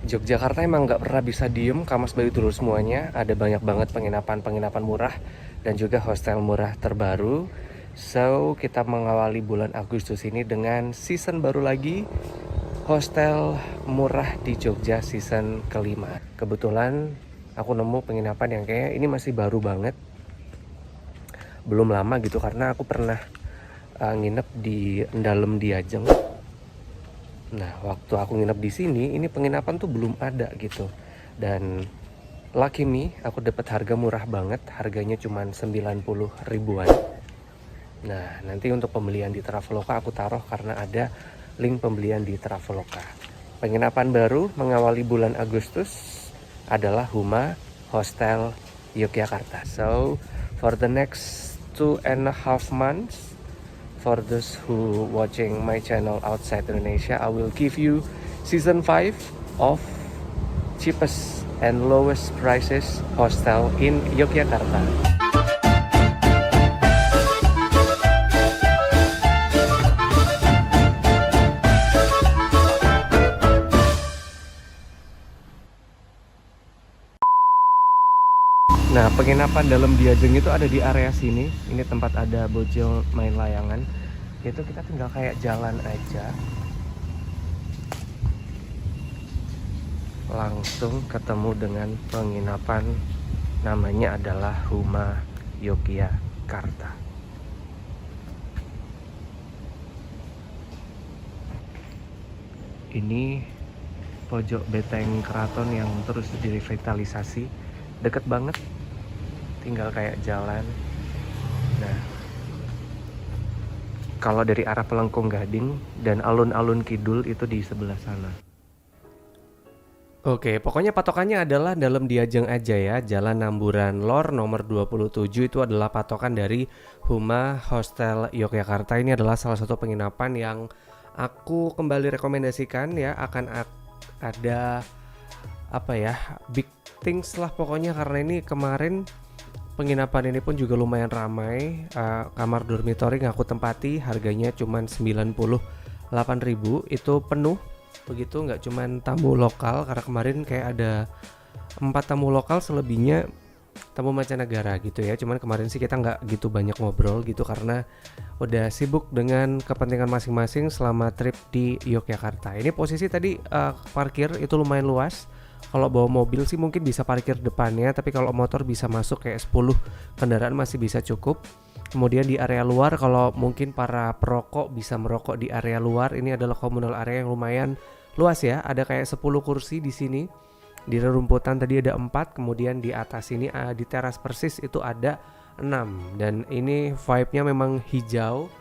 Yogyakarta emang nggak pernah bisa diem, Kamas Bayu dulu semuanya. Ada banyak banget penginapan-penginapan murah dan juga hostel murah terbaru. So, kita mengawali bulan Agustus ini dengan season baru lagi, hostel murah di Jogja season kelima. Kebetulan aku nemu penginapan yang kayak ini masih baru banget. Belum lama gitu karena aku pernah nginep di Dalam Diajeng. Nah, waktu aku nginep di sini, ini penginapan tuh belum ada gitu. Dan lucky me, aku dapat harga murah banget. Harganya cuma 90 ribuan. Nah, nanti untuk pembelian di Traveloka aku taruh karena ada link pembelian di Traveloka. Penginapan baru mengawali bulan Agustus adalah Huma Hostel Yogyakarta. So, for the next 2.5 months, for those who watching my channel outside Indonesia, I will give you season 5 of cheapest and lowest prices hostel in Yogyakarta. Nah, penginapan Dalam Diajeng itu ada di area sini. Ini tempat ada bojong main layangan. Itu kita tinggal kayak jalan aja. Langsung ketemu dengan penginapan, namanya adalah Huma Yogyakarta. Ini pojok beteng keraton yang terus direvitalisasi. Deket banget, tinggal kayak jalan. Nah, kalau dari arah Pelengkung Gading dan alun-alun kidul itu di sebelah sana. Oke, pokoknya patokannya adalah Dalam Diajeng aja ya. Jalan Namburan Lor nomor 27 itu adalah patokan dari Huma Hostel Yogyakarta. Ini adalah salah satu penginapan yang aku kembali rekomendasikan ya. Akan ada apa ya, big things lah pokoknya, karena ini kemarin penginapan ini pun juga lumayan ramai. Kamar dormitory yang aku tempati harganya cuma 98.000, itu penuh begitu, nggak cuman tamu lokal, karena kemarin kayak ada 4 tamu lokal, selebihnya tamu mancanegara gitu ya. Cuman kemarin sih kita nggak gitu banyak ngobrol gitu karena udah sibuk dengan kepentingan masing-masing selama trip di Yogyakarta. Ini posisi tadi parkir itu lumayan luas. Kalau bawa mobil sih mungkin bisa parkir depannya, tapi kalau motor bisa masuk kayak 10 kendaraan masih bisa cukup. Kemudian di area luar, kalau mungkin para perokok bisa merokok di area luar. Ini adalah communal area yang lumayan luas ya. Ada kayak 10 kursi di sini. Di rerumputan tadi ada 4, kemudian di atas ini di teras persis itu ada 6. Dan ini vibe-nya memang hijau.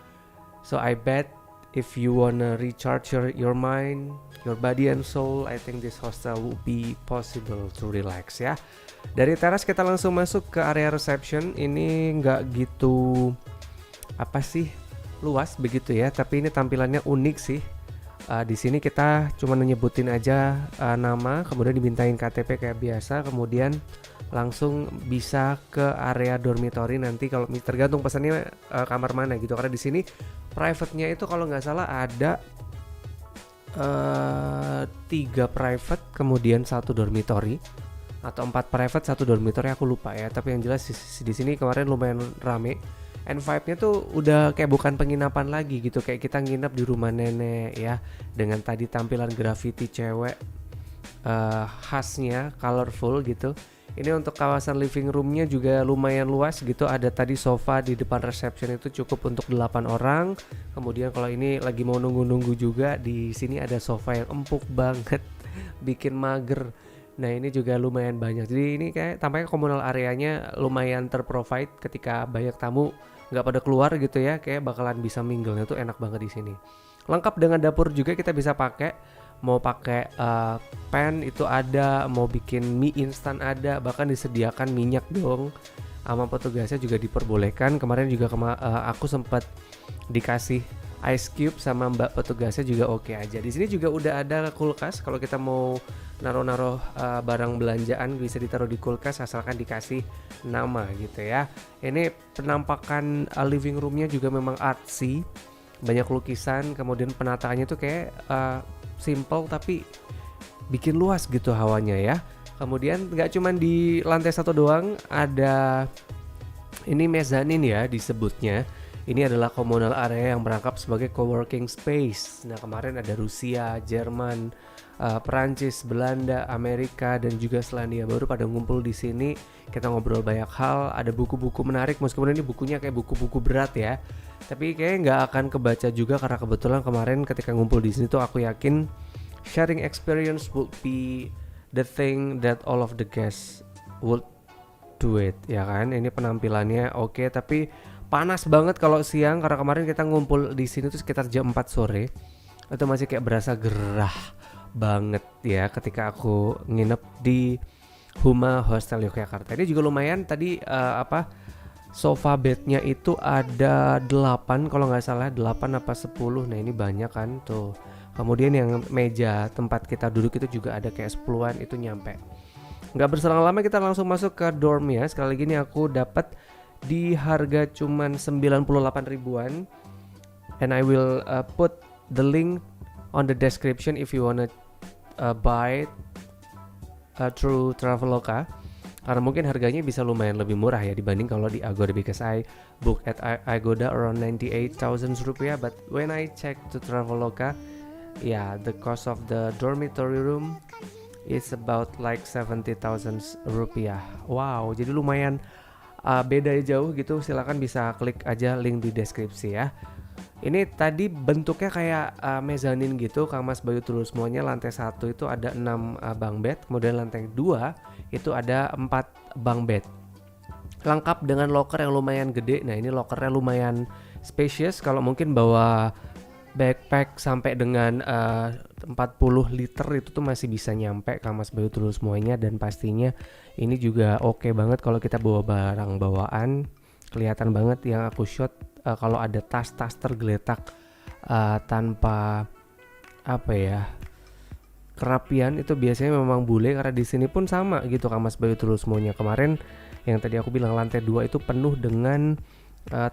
So I bet if you wanna recharge your mind, your body and soul, I think this hostel will be possible to relax ya. Dari teras kita langsung masuk ke area reception. Ini nggak gitu apa sih luas begitu ya, tapi ini tampilannya unik sih. Di sini kita cuma nyebutin aja nama, kemudian dimintain KTP kayak biasa, kemudian langsung bisa ke area dormitory nanti kalau tergantung pesannya kamar mana gitu. Karena di sini private-nya itu kalau nggak salah ada 3 private kemudian 1 dormitory, atau 4 private 1 dormitory, aku lupa ya. Tapi yang jelas di sini kemarin lumayan rame. And vibe-nya tuh udah kayak bukan penginapan lagi gitu, kayak kita nginep di rumah nenek ya, dengan tadi tampilan graffiti cewek khasnya, colorful gitu. Ini untuk kawasan living roomnya juga lumayan luas gitu. Ada tadi sofa di depan reception itu cukup untuk 8 orang. Kemudian kalau ini lagi mau nunggu-nunggu juga, di sini ada sofa yang empuk banget, bikin mager. Nah ini juga lumayan banyak. Jadi ini kayak tampaknya komunal areanya lumayan terprovide ketika banyak tamu nggak pada keluar gitu ya, kayak bakalan bisa mingle-nya tuh enak banget di sini. Lengkap dengan dapur juga kita bisa pakai. Mau pakai pan itu ada, mau bikin mie instan ada, bahkan disediakan minyak dong. Sama petugasnya juga diperbolehkan. Kemarin juga aku sempat dikasih ice cube sama mbak petugasnya juga oke aja. Di sini juga udah ada kulkas, kalau kita mau naruh-naruh barang belanjaan bisa ditaruh di kulkas asalkan dikasih nama gitu ya. Ini penampakan living roomnya juga memang artsy, banyak lukisan, kemudian penataannya tuh kayak simple tapi bikin luas gitu hawanya ya. Kemudian nggak cuma di lantai 1 doang, ada ini mezanin ya disebutnya. Ini adalah communal area yang merangkap sebagai coworking space. Nah, kemarin ada Rusia, Jerman, Perancis, Belanda, Amerika, dan juga Selandia Baru pada ngumpul di sini. Kita ngobrol banyak hal, ada buku-buku menarik meskipun ini bukunya kayak buku-buku berat ya. Tapi kayaknya nggak akan kebaca juga karena kebetulan kemarin ketika ngumpul di sini tuh aku yakin sharing experience would be the thing that all of the guests would do it, ya kan? Ini penampilannya oke, tapi panas banget kalau siang karena kemarin kita ngumpul di sini tuh sekitar jam 4 sore. Itu masih kayak berasa gerah banget ya ketika aku nginep di Huma Hostel Yogyakarta. Ini juga lumayan tadi sofa bednya itu ada 8 kalau nggak salah, 8 apa 10. Nah, ini banyak kan tuh. Kemudian yang meja tempat kita duduk itu juga ada kayak 10-an, itu nyampe. Nggak berselang lama kita langsung masuk ke dormnya. Sekali lagi ini aku dapat di harga cuman 98 ribuan. And I will put the link on the description if you wanna buy through Traveloka. Karena mungkin harganya bisa lumayan lebih murah ya dibanding kalau di Agoda, because I book at Agoda around 98,000 rupiah, but when I check to Traveloka, the cost of the dormitory room is about like 70,000 rupiah. Wow, jadi lumayan beda jauh gitu. Silakan bisa klik aja link di deskripsi ya. Ini tadi bentuknya kayak mezanin gitu, Kang Mas Bayu terus semuanya. Lantai 1 itu ada 6 bunk bed, kemudian lantai 2 itu ada 4 bunk bed. Lengkap dengan locker yang lumayan gede. Nah, ini lockernya lumayan spacious. Kalau mungkin bawa backpack sampai dengan 40 liter itu tuh masih bisa nyampe Kang Mas Bayu terus semuanya. Dan pastinya ini juga oke banget kalau kita bawa barang bawaan. Kelihatan banget yang aku shot kalau ada tas-tas tergeletak tanpa kerapian, itu biasanya memang bule. Karena di sini pun sama gitu Kang Mas Bayu terus semuanya. Kemarin yang tadi aku bilang lantai 2 itu penuh dengan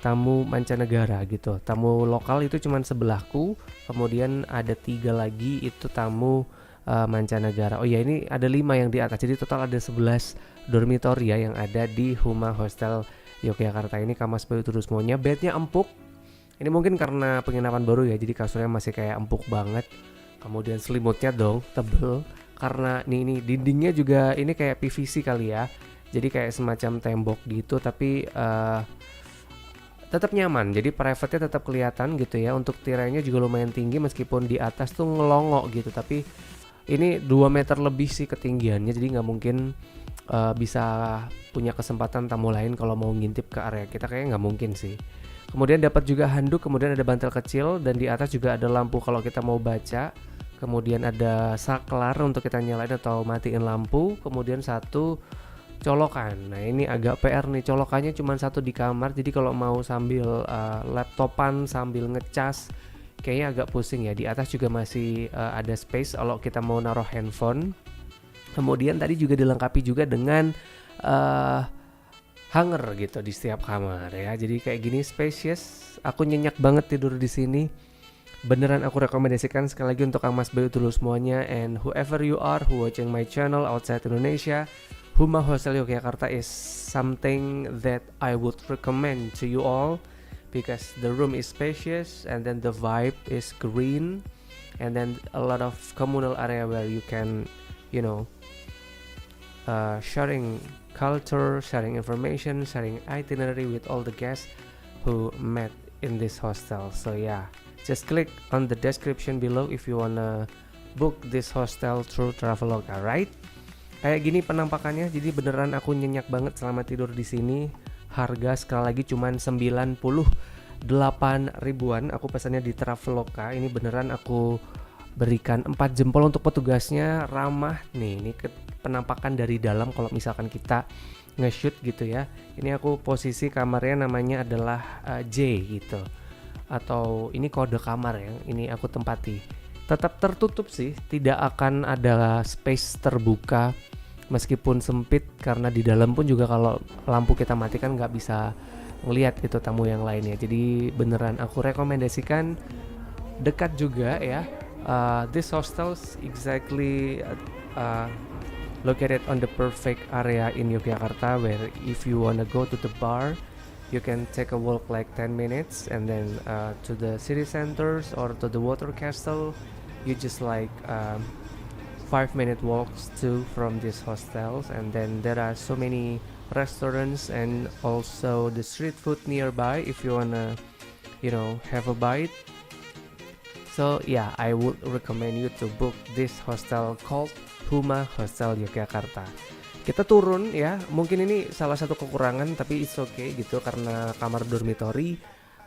tamu mancanegara gitu. Tamu lokal itu cuman sebelahku, kemudian ada 3 lagi itu tamu mancanegara. Oh ya, ini ada 5 yang di atas, jadi total ada 11 dormitory ya yang ada di Huma Hostel Yogyakarta ini. Kang Mas Bayu terus semuanya. Bednya empuk. Ini mungkin karena penginapan baru ya, jadi kasurnya masih kayak empuk banget. Kemudian selimutnya dong tebel, karena ini dindingnya juga ini kayak PVC kali ya. Jadi kayak semacam tembok gitu, tapi tetap nyaman, jadi private-nya tetap kelihatan gitu ya. Untuk tirainya juga lumayan tinggi meskipun di atas tuh ngelongok gitu, tapi ini 2 meter lebih sih ketinggiannya, jadi nggak mungkin bisa punya kesempatan tamu lain kalau mau ngintip ke area kita, kayaknya nggak mungkin sih. Kemudian dapat juga handuk, kemudian ada bantal kecil, dan di atas juga ada lampu kalau kita mau baca. Kemudian ada saklar untuk kita nyalain atau matiin lampu, kemudian satu colokan. Nah, ini agak PR nih, colokannya cuma 1 di kamar. Jadi kalau mau sambil laptopan sambil ngecas kayaknya agak pusing ya. Di atas juga masih ada space kalau kita mau naruh handphone. Kemudian tadi juga dilengkapi juga dengan hanger gitu di setiap kamar ya. Jadi kayak gini spacious. Aku nyenyak banget tidur di sini. Beneran aku rekomendasikan sekali lagi untuk Kang Mas Bayu dulu semuanya. And whoever you are who watching my channel outside Indonesia, Huma Hostel Yogyakarta is something that I would recommend to you all, because the room is spacious and then the vibe is green, and then a lot of communal area where you can, sharing culture, sharing information, sharing itinerary with all the guests who met in this hostel. So yeah, just click on the description below if you wanna book this hostel through Traveloka, right? Kayak gini penampakannya, jadi beneran aku nyenyak banget selama tidur di sini. Harga sekali lagi cuman 98 ribuan. Aku pesannya di Traveloka. Ini beneran aku berikan 4 jempol untuk petugasnya, ramah nih. Ini penampakan dari dalam kalau misalkan kita nge-shoot gitu ya. Ini aku posisi kamarnya namanya adalah J gitu. Atau ini kode kamar yang ini aku tempati. Tetap tertutup sih, tidak akan ada space terbuka meskipun sempit, karena di dalam pun juga kalau lampu kita matikan nggak bisa ngelihat itu tamu yang lainnya. Jadi beneran aku rekomendasikan, dekat juga ya. This hostel exactly located on the perfect area in Yogyakarta, where if you wanna go to the bar, you can take a walk like 10 minutes, and then to the city centers or to the water castle, you just like 5-minute walks too from these hostels. And then there are so many restaurants and also the street food nearby if you wanna have a bite. So yeah, I would recommend you to book this hostel called Huma Hostel Yogyakarta. Kita turun ya, mungkin ini salah satu kekurangan tapi it's okay gitu, karena kamar dormitory,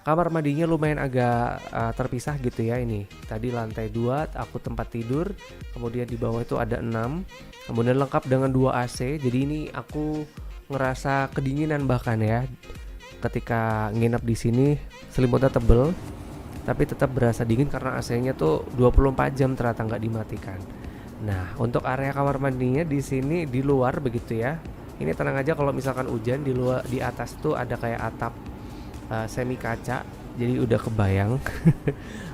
kamar mandinya lumayan agak terpisah gitu ya. Ini tadi lantai 2 aku tempat tidur, kemudian di bawah itu ada 6, kemudian lengkap dengan 2 AC. Jadi ini aku ngerasa kedinginan bahkan ya ketika nginep di sini. Selimutnya tebel tapi tetap berasa dingin karena AC-nya tuh 24 jam ternyata nggak dimatikan. Nah, untuk area kamar mandinya di sini di luar begitu ya. Ini tenang aja, kalau misalkan hujan di luar, di atas tuh ada kayak atap semi kaca, jadi udah kebayang.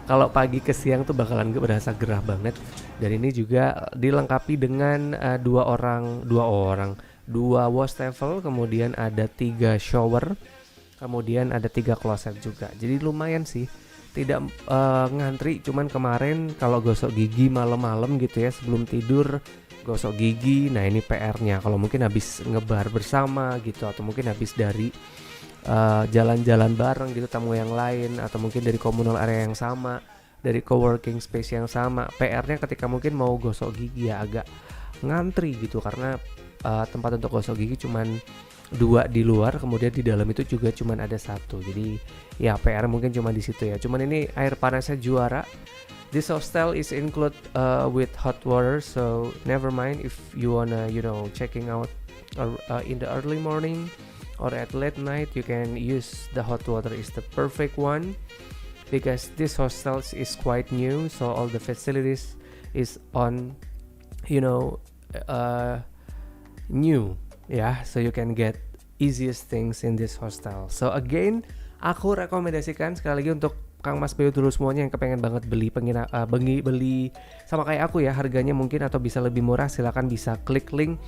Kalau pagi ke siang tuh bakalan berasa gerah banget. Dan ini juga dilengkapi dengan dua wastafel, kemudian ada 3 shower, kemudian ada 3 kloset juga. Jadi lumayan sih. Tidak ngantri, cuman kemarin kalau gosok gigi malam-malam gitu ya sebelum tidur, gosok gigi. Nah ini PR-nya kalau mungkin habis ngebar bersama gitu, atau mungkin habis dari jalan-jalan bareng gitu tamu yang lain, atau mungkin dari komunal area yang sama, dari coworking space yang sama. PR-nya ketika mungkin mau gosok gigi ya agak ngantri gitu, karena tempat untuk gosok gigi cuman 2 di luar, kemudian di dalam itu juga cuman ada 1. Jadi ya PR mungkin cuma di situ ya. Cuman ini air panasnya juara. This hostel is include with hot water, so never mind if you wanna checking out in the early morning or at late night, you can use the hot water. Is the perfect one because this hostel is quite new, so all the facilities is on new. Yeah, so you can get easiest things in this hostel. So again, aku rekomendasikan sekali lagi untuk Kang Mas Bayu dulu semuanya yang kepengen banget beli beli sama kayak aku ya, harganya mungkin atau bisa lebih murah, silakan bisa klik link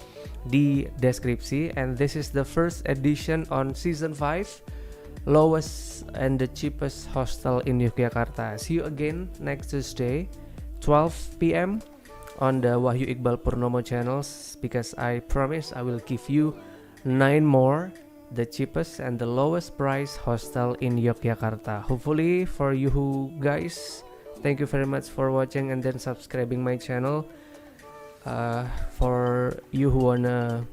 di deskripsi. And this is the first edition on season 5, lowest and the cheapest hostel in Yogyakarta. See you again next Tuesday 12 p.m. on the Wahyu Iqbal Purnomo channels, because I promise I will give you 9 more, the cheapest and the lowest price hostel in Yogyakarta. Hopefully for you guys, thank you very much for watching and then subscribing my channel. For you who wanna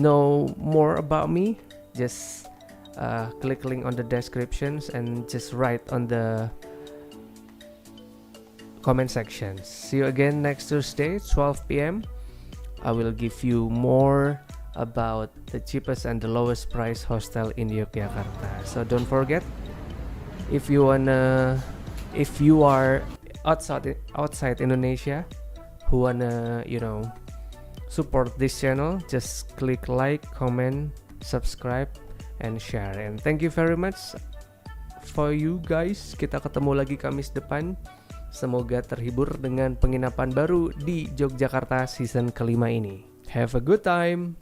know more about me, just click link on the descriptions and just write on the comment section. See you again next Tuesday 12 p.m. I will give you more about the cheapest and the lowest price hostel in Yogyakarta. So don't forget, if you are outside Indonesia who wanna support this channel, just click like, comment, subscribe and share. And thank you very much for you guys. Kita ketemu lagi Kamis depan. Semoga terhibur dengan penginapan baru di Yogyakarta season kelima ini. Have a good time.